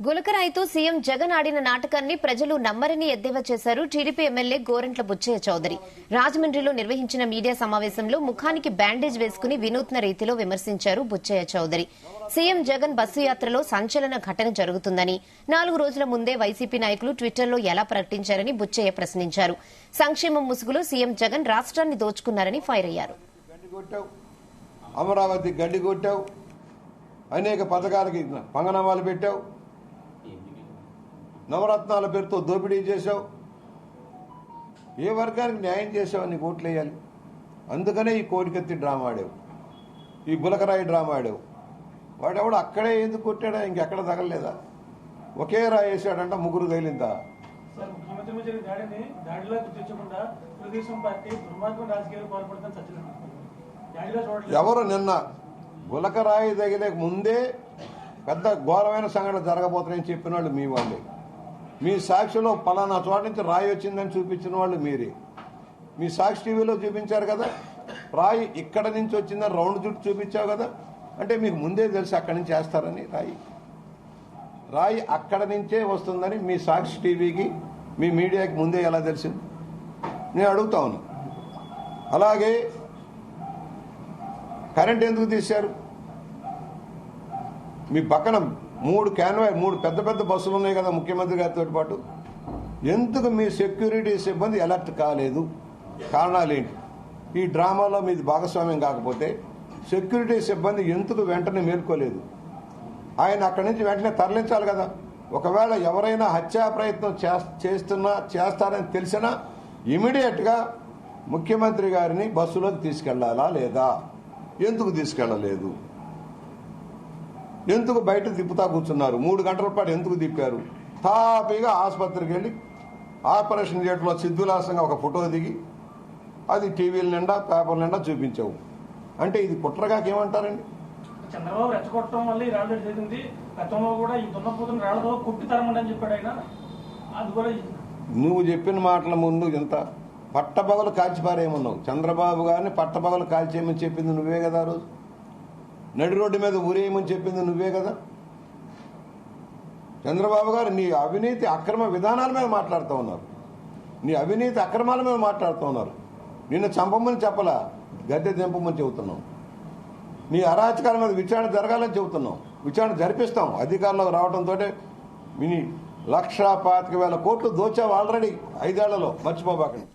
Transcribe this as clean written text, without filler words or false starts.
గులకరాయితో CM Jagan ఆడిన నాటకాన్ని ప్రజలు నమ్మరని ఎద్దేవా చేశారు టీడీపీ ఎమ్మెల్యే గోరంట్ల బుచ్చయ్య చౌదరి. రాజమండ్రిలో నిర్వహించిన మీడియా సమావేశంలో ముఖానికి బ్యాండేజ్ వేసుకుని వినూత్న రీతిలో విమర్శించారు బుచ్చయ్య చౌదరి. సీఎం జగన్ బస్సు యాత్రలో సంచలన ఘటన జరుగుతుందని 4 రోజుల ముందే వైసీపీ నాయకులు ట్విట్టర్లో ఎలా ప్రకటించారని బుచ్చయ్య ప్రశ్నించారు. సంక్షేమం ముసుగులో సీఎం జగన్ రాష్ట్రాన్ని దోచుకున్నారని ఫైర్ అయ్యారు. అమరావతి గడ్డి కొట్టావు, అనేక పథకాలకి పంగనామాలు పెట్టావు, నవరత్నాల పేరుతో దోపిడీ చేశావు. ఏ వర్గానికి న్యాయం చేసావు? నీకు ఓట్లు వేయాలి. అందుకనే ఈ కోడికత్తి డ్రామా ఆడావు, ఈ గులకరాయి డ్రామా ఆడావు. వాడెవడు అక్కడే ఎందుకు కొట్టాడా? ఇంకెక్కడ తగలలేదా? ఒకే రాయి వేసాడంట, 3 తగిలిందా? ఎవరు నిన్న గులకరాయి తగిలే ముందే పెద్ద ఘోరమైన సంఘటన జరగబోతున్నాయని చెప్పిన వాళ్ళు మీ వాళ్ళే. మీ సాక్షిలో పలానా చోట నుంచి రాయి వచ్చిందని చూపించిన వాళ్ళు మీరే. మీ సాక్షి టీవీలో చూపించారు కదా, రాయి ఇక్కడ నుంచి వచ్చిందని రౌండ్ చుట్టూ చూపించావు కదా. అంటే మీకు ముందే తెలిసి అక్కడి నుంచి వేస్తారని. రాయి అక్కడ నుంచే వస్తుందని మీ సాక్షి టీవీకి, మీ మీడియాకి ముందే ఎలా తెలిసింది? నేను అడుగుతా ఉన్నా. అలాగే కరెంట్ ఎందుకు తీశారు? మీ పక్కన 3 పెద్ద పెద్ద బస్సులు ఉన్నాయి కదా ముఖ్యమంత్రి గారితో పాటు. ఎందుకు మీ సెక్యూరిటీ సిబ్బంది అలర్ట్ కాలేదు? కారణాలేంటి? ఈ డ్రామాలో మీది భాగస్వామ్యం కాకపోతే సెక్యూరిటీ సిబ్బంది ఎందుకు వెంటనే మేల్కోలేదు? ఆయన అక్కడి నుంచి వెంటనే తరలించాలి కదా. ఒకవేళ ఎవరైనా హత్యా ప్రయత్నం చేస్తారని తెలిసినా ఇమీడియట్గా ముఖ్యమంత్రి గారిని బస్సులోకి తీసుకెళ్లాలా లేదా? ఎందుకు తీసుకెళ్లలేదు? ఎందుకు బయట తిప్పుతా కూర్చున్నారు? 3 గంటల పాటు ఎందుకు తిప్పారు? తాపీగా ఆసుపత్రికి వెళ్ళి ఆపరేషన్ థియేటర్లో సిద్ధులాసంగా ఒక ఫోటో దిగి అది టీవీల నిండా పేపర్ల నిండా చూపించావు. అంటే ఇది కుట్రగాకేమంటారండి? చంద్రబాబు రెచ్చగొట్టడం వల్ల ఈ రాళ్ళు జరిగింది. గతంలో కూడా ఈ దున్నపోతున్న రాళ్లతో కుట్టి తరమండి అని చెప్పాడు ఆయన. అది కూడా నువ్వు చెప్పిన మాటల ముందు ఇంత పట్టపగలు కాల్చిపారేమన్నావు. చంద్రబాబు గారిని పట్టపగలు కాల్చేయమని చెప్పింది నువ్వే కదా. ఆ రోజు నడి రోడ్డు మీద ఊరేయమని చెప్పింది నువ్వే కదా. చంద్రబాబు గారు నీ అవినీతి అక్రమ విధానాల మీద మాట్లాడుతూ ఉన్నారు. నీ అవినీతి అక్రమాల మీద మాట్లాడుతూ ఉన్నారు. నిన్ను చంపమని చెప్పలా, గద్దె దింపమని చెబుతున్నాం. నీ అరాచకాల మీద విచారణ జరగాలని చెబుతున్నాం. విచారణ జరిపిస్తాం. అధికారంలోకి రావడంతో మీ 1,25,000 కోట్లు దోచావు ఆల్రెడీ 5 ఏళ్లలో. మర్చిపోబాకండి.